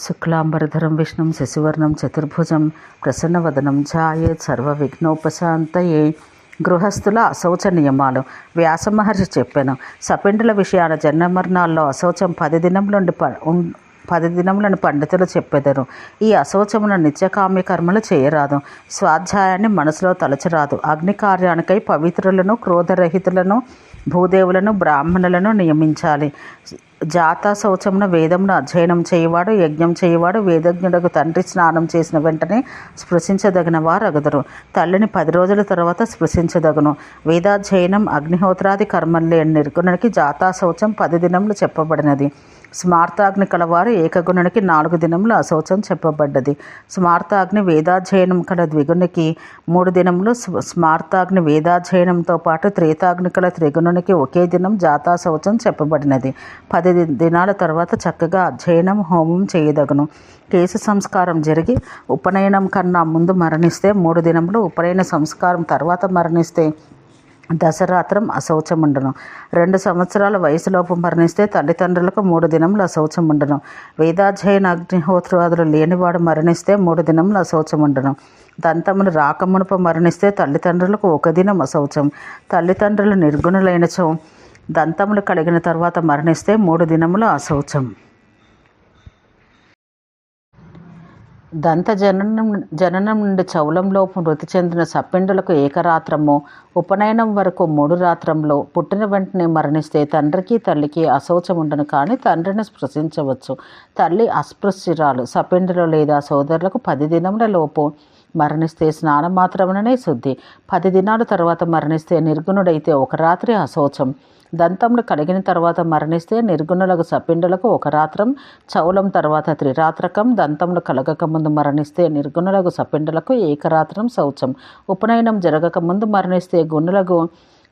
శుక్లాంబరధరం విష్ణుం శశివర్ణం చతుర్భుజం ప్రసన్నవదనం ఛాయేత్ సర్వవిఘ్నోపశాంతయే. గృహస్థుల అశౌచ నియమాలు. వ్యాసమహర్షి చెప్పాను. సపిండుల విషయాల జన్మమరణాల్లో అశౌచం 10 దినములను పండితులు చెప్పెదరు. ఈ అశౌచమున నిత్యకామ్య కర్మలు చేయరాదు. స్వాధ్యాయాన్ని మనసులో తలచరాదు. అగ్ని కార్యానికై పవిత్రులను, క్రోధరహితులను, భూదేవులను, బ్రాహ్మణులను నియమించాలి. జాతా శౌచమున వేదమును అధ్యయనం చేయవాడు, యజ్ఞం చేయవాడు, వేదజ్ఞుడకు తండ్రి స్నానం చేసిన వెంటనే స్పృశించదగిన వారగుదురు. తల్లిని 10 రోజుల తర్వాత స్పృశించదగును. వేదాధ్యయనం, అగ్నిహోత్రాది కర్మలు లేని నిర్గుణునికి జాతా శౌచం 10 దినములు చెప్పబడినది. స్మార్తాగ్ని కలవారు ఏకగుణునికి 4 దినములు అశౌచం చెప్పబడ్డది. స్మార్తాగ్ని వేదాధ్యయనం కల ద్విగుణికి 3 దినములు, స్మార్తాగ్ని వేదాధ్యయనంతో పాటు త్రేతాగ్ని కల త్రిగుణునికి ఒకే దినం జాతా శౌచం చెప్పబడినది. 10 దినాల తర్వాత చక్కగా అధ్యయనం, హోమం చేయదగును. కేశ సంస్కారం జరిగి ఉపనయనం కన్నా ముందు మరణిస్తే 3 దినములు, ఉపనయన సంస్కారం తర్వాత మరణిస్తే దశరాత్రం అశౌచముండును. 2 సంవత్సరాల వయసులోపు మరణిస్తే తల్లిదండ్రులకు 3 దినములు అశౌచముండును. వేదాధ్యయన అగ్నిహోత్రాదులు లేనివాడు మరణిస్తే 3 దినములు అశౌచముండును. దంతములు రాకమునుపు మరణిస్తే తల్లిదండ్రులకు 1 దినం అశౌచం. తల్లిదండ్రులు నిర్గుణులైనచో దంతములు కలిగిన తర్వాత మరణిస్తే 3 దినములు అశౌచం. దంత జననం నుండి చౌలంలోపు మృతి చెందిన సప్పిండులకు ఏకరాత్రము, ఉపనయనం వరకు 3 రాత్రంలో, పుట్టిన వెంటనే మరణిస్తే తండ్రికి తల్లికి అశౌచముండను. కానీ తండ్రిని స్పృశించవచ్చు. తల్లి అస్పృశ్యురాలు. సప్పిండులు లేదా సోదరులకు 10 దినముల లోపు మరణిస్తే స్నానం మాత్రమనే శుద్ధి. 10 దినాల తర్వాత మరణిస్తే నిర్గుణుడైతే 1 రాత్రి అశౌచం. దంతములు కలిగిన తర్వాత మరణిస్తే నిర్గుణులకు సపిండులకు 1 రాత్రం, చౌలం తర్వాత త్రిరాత్రకం. దంతములు కలగకముందు మరణిస్తే నిర్గుణులకు సపిండులకు ఏకరాత్రం శౌచం. ఉపనయనం జరగకముందు మరణిస్తే గుణులకు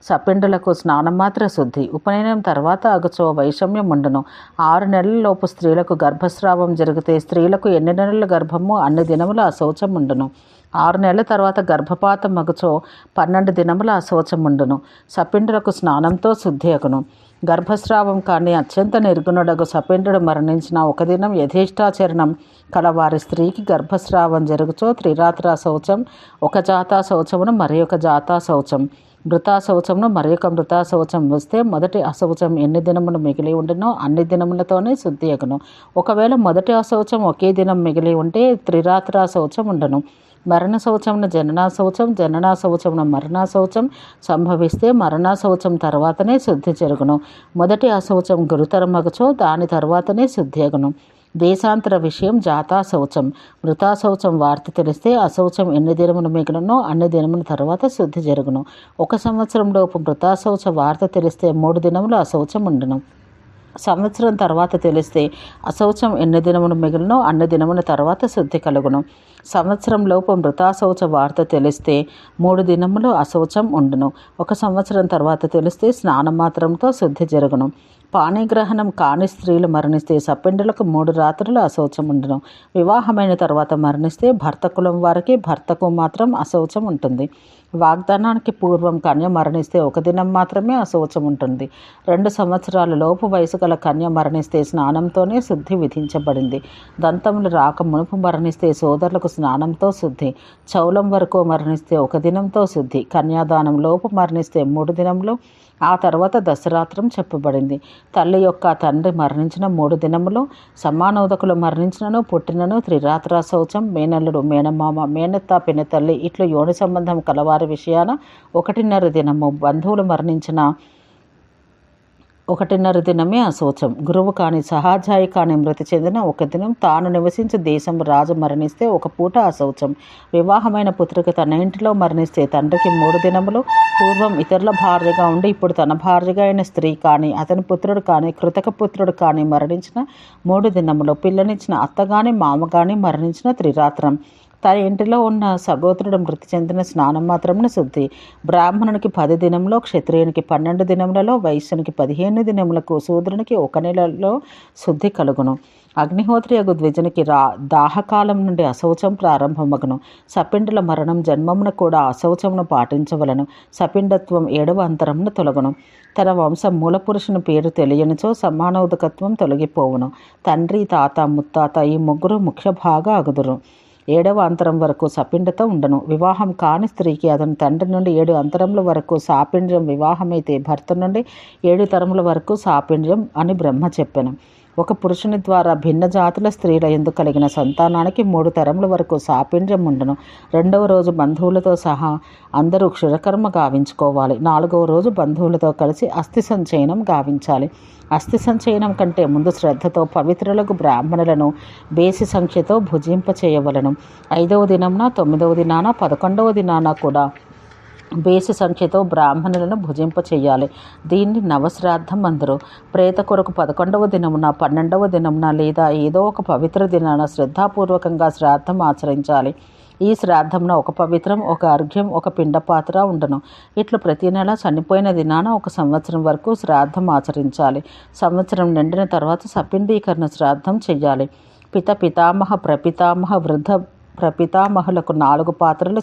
సపిండులకు స్నానం మాత్ర శుద్ధి. ఉపనయనం తర్వాత అగుచో వైషమ్యం ఉండును. 6 నెలల లోపు స్త్రీలకు గర్భస్రావం జరిగితే స్త్రీలకు ఎన్ని నెలల గర్భము అన్ని దినముల అశౌచం ఉండును. 6 నెలల తర్వాత గర్భపాతం మగుచో 12 దినముల అశౌచం ఉండును. సపిండులకు స్నానంతో శుద్ధి అగును. గర్భస్రావం కానీ అత్యంత నిర్గుణుడగు సపిండుడు మరణించిన 1 దినం యథేష్టాచరణం కలవారి స్త్రీకి గర్భస్రావం జరుగుచో త్రిరాత్ర శౌచం, 1 జాతా శౌచమును మరి 1 జాతా శౌచం, మృతాశౌచమును మరి 1 మృతాశౌచం వస్తే మొదటి అశౌచం ఎన్ని దినములు మిగిలి ఉండినో అన్ని దినములతోనే శుద్ధి అగును. ఒకవేళ మొదటి అశౌచం ఒకే దినం మిగిలి ఉంటే త్రిరాత్ర శౌచం ఉండను. మరణ శౌచమున జననాశౌచం, జననాశౌచమున మరణాశౌచం సంభవిస్తే మరణాశౌచం తర్వాతనే శుద్ధి జరుగును. మొదటి అశౌచం గురుతరమగుచో దాని తర్వాతనే శుద్ధి అగును. దేశాంతర విషయం జాతా శౌచం. మృతాశౌచం వార్త తెలిస్తే అశౌచం ఎన్ని దినములు మిగిలినో అన్ని దినముల తర్వాత శుద్ధి జరుగును. 1 సంవత్సరం లోపు మృతాశౌచ వార్త తెలిస్తే 3 దినములు అశౌచం ఉండును. సంవత్సరం తర్వాత తెలిస్తే అశౌచం ఎన్ని దినములు మిగిలినో అన్ని దినముల తర్వాత శుద్ధి కలుగును. సంవత్సరం లోపు మృతాశౌచ వార్త తెలిస్తే 3 దినములు అశౌచం ఉండును. 1 సంవత్సరం తర్వాత తెలిస్తే స్నానం మాత్రంతో శుద్ధి జరుగును. పాణిగ్రహణం కాని స్త్రీలు మరణిస్తే సప్పిండులకు 3 రాత్రులు అశౌచం ఉండును. వివాహమైన తర్వాత మరణిస్తే భర్త కులం వారికి భర్తకు మాత్రం అశౌచం ఉంటుంది. వాగ్దానానికి పూర్వం కన్య మరణిస్తే 1 దినం మాత్రమే అశౌచం ఉంటుంది. 2 సంవత్సరాల లోపు వయసు గల కన్య మరణిస్తే స్నానంతోనే శుద్ధి విధించబడింది. దంతములు రాక మునుపు మరణిస్తే సోదరులకు స్నానంతో శుద్ధి. చౌలం వరకు మరణిస్తే 1 దినంతో శుద్ధి. కన్యాదానం లోపు మరణిస్తే 3 దినములు, ఆ తర్వాత దశరాత్రం చెప్పబడింది. తల్లి యొక్క తండ్రి మరణించిన 3 దినములు, సమానోదకులు మరణించినను పుట్టినను త్రిరాత్ర శౌచం. మేనల్లుడు, మేనమామ, మేనత్త, పినతల్లి ఇట్లు యోని సంబంధం కలవారి విషయాన 1.5 దినము, బంధువులు మరణించిన 1.5 దినమే అశౌచం. గురువు కానీ సహాధ్యాయి కానీ మృతి చెందిన 1 దినం, తాను నివసించే దేశం రాజు మరణిస్తే 1 పూట అశౌచం. వివాహమైన పుత్రిక తన ఇంటిలో మరణిస్తే తండ్రికి 3 దినములు. పూర్వం ఇతరుల భార్యగా ఉండి ఇప్పుడు తన భార్యగా అయిన స్త్రీ కానీ అతని పుత్రుడు కానీ కృతక పుత్రుడు కానీ మరణించిన 3 దినములు. పిల్లనిచ్చిన అత్త కానీ మామ కానీ మరణించిన త్రిరాత్రం. తన ఇంటిలో ఉన్న సగోత్రుడు మృతి చెందిన స్నానం మాత్రమున శుద్ధి. బ్రాహ్మణునికి 10 దినములో, క్షత్రియునికి 12 దినములలో, వైశ్యునికి 15 దినములకు, శూద్రునికి 1 నెలలో శుద్ధి కలుగును. అగ్నిహోత్రియగు ద్విజునికి దాహకాలం నుండి అశౌచం ప్రారంభమగును. సపిండుల మరణం జన్మమున కూడా అశౌచమును పాటించవలను. సపిండత్వం 7వ అంతరమున తొలగును. తన వంశం మూలపురుషుని పేరు తెలియనిచో సమానోదకత్వం తొలగిపోవును. తండ్రి, తాత, ముత్తాత ఈ ముగ్గురు ముఖ్య భాగా అగుదురు. 7వ అంతరం వరకు సపిండత ఉండను. వివాహం కాని స్త్రీకి అతని తండ్రి నుండి 7 అంతరముల వరకు సాపిండ్యం, వివాహమైతే భర్త నుండి 7 తరముల వరకు సాపిండ్యం అని బ్రహ్మ చెప్పెను. ఒక పురుషుని ద్వారా భిన్న జాతుల స్త్రీల యందు కలిగిన సంతానానికి 3 తరముల వరకు సాపిండ్యం ఉండను. 2వ రోజు బంధువులతో సహా అందరూ క్షురకర్మ గావించుకోవాలి. 4వ రోజు బంధువులతో కలిసి అస్థి సంచయనం గావించాలి. అస్థి సంచయనం కంటే ముందు శ్రద్ధతో పవిత్రులకు బ్రాహ్మణులను బేసి సంఖ్యతో భుజింపచేయవలను. 5వ దినమున, 9వ దినాన, 11వ దినాన కూడా బేసి సంఖ్యతో బ్రాహ్మణులను భుజింపచేయాలి. దీన్ని నవశ్రాద్ధం అందరు. ప్రేత కొరకు 11వ దినమున, 12వ దినమున లేదా ఏదో ఒక పవిత్ర దినాన శ్రద్ధాపూర్వకంగా శ్రాద్ధం ఆచరించాలి. ఈ శ్రాద్ధంలో ఒక పవిత్రం, ఒక అర్ఘ్యం, ఒక పిండపాత్ర ఉండను. ఇట్లు ప్రతి నెల చనిపోయిన దినాన 1 సంవత్సరం వరకు శ్రాద్ధం ఆచరించాలి. సంవత్సరం నిండిన తర్వాత సపిండీకరణ శ్రాద్ధం చెయ్యాలి. పితామహ, ప్రపితామహ, వృద్ధ ప్రపితామహులకు 4 పాత్రలు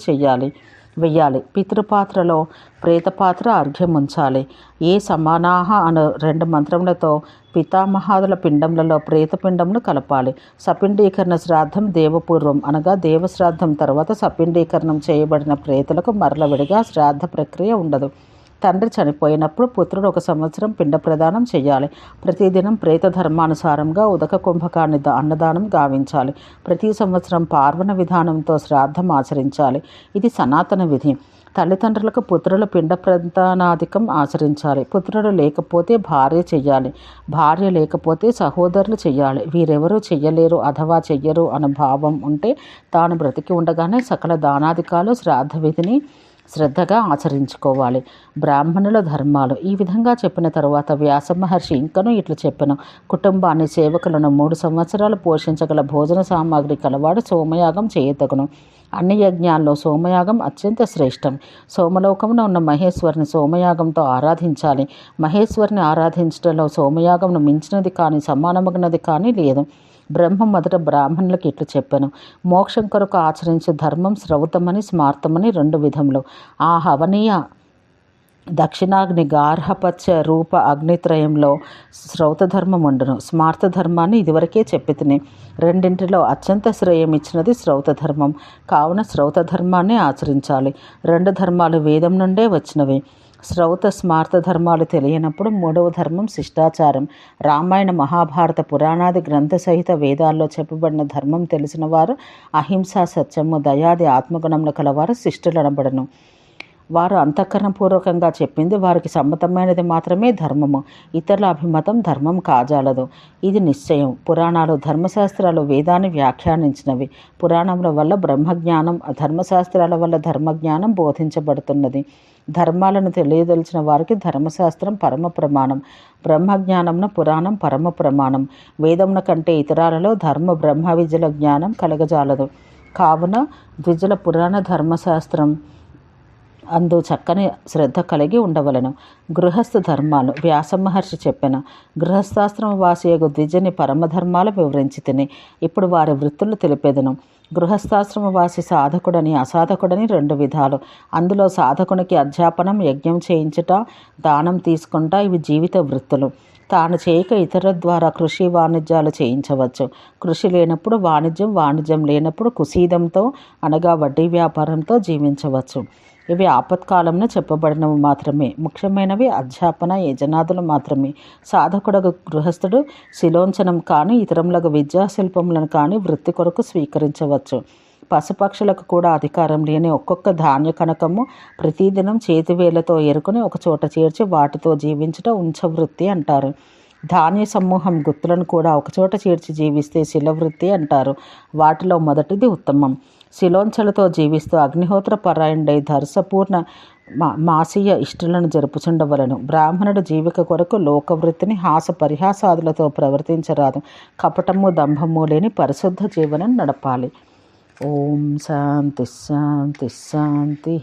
వెయ్యాలి. పితృపాత్రలో ప్రేతపాత్ర అర్ఘ్యం ఉంచాలి. ఏ సమానాహ అను 2 మంత్రములతో పితామహాదుల పిండములలో ప్రేతపిండమును కలపాలి. సపిండీకరణ శ్రాద్ధం దేవపూర్వం అనగా దేవశ్రాద్ధం తర్వాత సపిండీకరణం చేయబడిన ప్రేతులకు మరల విడిగా శ్రాద్ధ ప్రక్రియ ఉండదు. తండ్రి చనిపోయినప్పుడు పుత్రుడు 1 సంవత్సరం పిండ ప్రదానం చేయాలి. ప్రతిదినం ప్రేత ధర్మానుసారంగా ఉదక కుంభకాన్ని అన్నదానం గావించాలి. ప్రతి సంవత్సరం పార్వణ విధానంతో శ్రాద్ధం ఆచరించాలి. ఇది సనాతన విధి. తల్లిదండ్రులకు పుత్రుల పిండ ప్రదానాధికం ఆచరించాలి. పుత్రుడు లేకపోతే భార్య చెయ్యాలి. భార్య లేకపోతే సహోదరులు చెయ్యాలి. వీరెవరూ చెయ్యలేరు అథవా చెయ్యరు అన్న భావం ఉంటే తాను బ్రతికి ఉండగానే సకల దానాధికాలు శ్రాద్ధ విధిని శ్రద్ధగా ఆచరించుకోవాలి. బ్రాహ్మణుల ధర్మాలు ఈ విధంగా చెప్పిన తరువాత వ్యాస మహర్షి ఇంకనూ ఇట్లు చెప్పెను. కుటుంబాన్ని, సేవకులను 3 సంవత్సరాలు పోషించగల భోజన సామాగ్రి కలవాడు సోమయాగం చేయతగును. అన్ని యజ్ఞాల్లో సోమయాగం అత్యంత శ్రేష్టం. సోమలోకమున ఉన్న మహేశ్వరుని సోమయాగంతో ఆరాధించాలి. మహేశ్వరుని ఆరాధించడంలో సోమయాగంను మించినది కానీ సమానమగినది కానీ లేదు. బ్రహ్మ మొదట బ్రాహ్మణులకు ఇట్లు చెప్పెను. మోక్షం కొరకు ఆచరించే ధర్మం శ్రౌతమని, స్మార్తమని 2 విధములు. ఆ హవనీయ దక్షిణాగ్ని గార్హపచ్చ రూప అగ్నిత్రయంలో శ్రౌత ధర్మం ఉండును. స్మార్త ధర్మాన్ని ఇదివరకే చెప్పితిని. రెండింటిలో అత్యంత శ్రేయం ఇచ్చినది శ్రౌత ధర్మం. కావున శ్రౌత ధర్మాన్ని ఆచరించాలి. 2 ధర్మాలు వేదం నుండే వచ్చినవి. శ్రౌత స్మార్త ధర్మాలు తెలియనప్పుడు 3వ ధర్మం శిష్టాచారం. రామాయణ, మహాభారత, పురాణాది గ్రంథ సహిత వేదాల్లో చెప్పబడిన ధర్మం తెలిసిన వారు అహింస, సత్యము, దయాది ఆత్మగుణములు కలవారు శిష్టులనబడను. వారు అంతఃకరణపూర్వకంగా చెప్పింది వారికి సమ్మతమైనది మాత్రమే ధర్మము. ఇతరుల అభిమతం ధర్మం కాజాలదు. ఇది నిశ్చయం. పురాణాలు, ధర్మశాస్త్రాలు వేదాన్ని వ్యాఖ్యానించినవి. పురాణముల వల్ల బ్రహ్మజ్ఞానం, ధర్మశాస్త్రాల వల్ల ధర్మజ్ఞానం బోధించబడుతున్నది. ధర్మాలను తెలియదలిచిన వారికి ధర్మశాస్త్రం పరమ ప్రమాణం, బ్రహ్మజ్ఞానంన పురాణం పరమ ప్రమాణం. వేదమున కంటే ఇతరాలలో ధర్మ బ్రహ్మ విద్యల జ్ఞానం కలగజాలదు. కావున ద్విజుల పురాణ ధర్మశాస్త్రం అందు చక్కని శ్రద్ధ కలిగి ఉండవలను. గృహస్థ ధర్మాలు వ్యాస మహర్షి చెప్పెను. గృహస్థాశ్రమ వాసియగు ద్విజని పరమధర్మాలు వివరించి తిని ఇప్పుడు వారి వృత్తులు తెలిపెదను. గృహస్థాశ్రమ వాసి సాధకుడని, అసాధకుడని 2 విధాలు. అందులో సాధకునికి అధ్యాపనం, యజ్ఞం చేయించుట, దానం తీసుకుంటా ఇవి జీవిత వృత్తులు. తాను చేయక ఇతరుల ద్వారా కృషి, వాణిజ్యాలు చేయించవచ్చు. కృషి లేనప్పుడు వాణిజ్యం, వాణిజ్యం లేనప్పుడు కుసీదంతో అనగా వడ్డీ వ్యాపారంతో జీవించవచ్చు. ఇవి ఆపత్కాలంలో చెప్పబడినవి మాత్రమే. ముఖ్యమైనవి అధ్యాపన, యజనాదులు మాత్రమే. సాధకుడకు గృహస్థుడు శిలోంచనం కానీ ఇతరములకు విద్యాశిల్పములను కానీ వృత్తి కొరకు స్వీకరించవచ్చు. పశుపక్షులకు కూడా అధికారం లేని ఒక్కొక్క ధాన్య కనకము ప్రతిదినం చేతివేళ్లతో ఏరుకుని ఒక చోట చేర్చి వాటితో జీవించుట ఉంచవృత్తి అంటారు. ధాన్య సమూహం గుత్తులను కూడా ఒకచోట చేర్చి జీవిస్తే శిలవృత్తి అంటారు. వాటిలో మొదటిది ఉత్తమం. శిలోంచలతో జీవిస్తూ అగ్నిహోత్ర పరాయణుడై ధర్సపూర్ణ మాసీయ ఇష్టలను జరుపుచుండవలను. బ్రాహ్మణుడు జీవిక కొరకు లోకవృత్తిని హాస పరిహాసాదులతో ప్రవర్తించరాదు. కపటము, దంభము లేని పరిశుద్ధ జీవనం నడపాలి. ఓం శాంతి శాంతి శాంతి.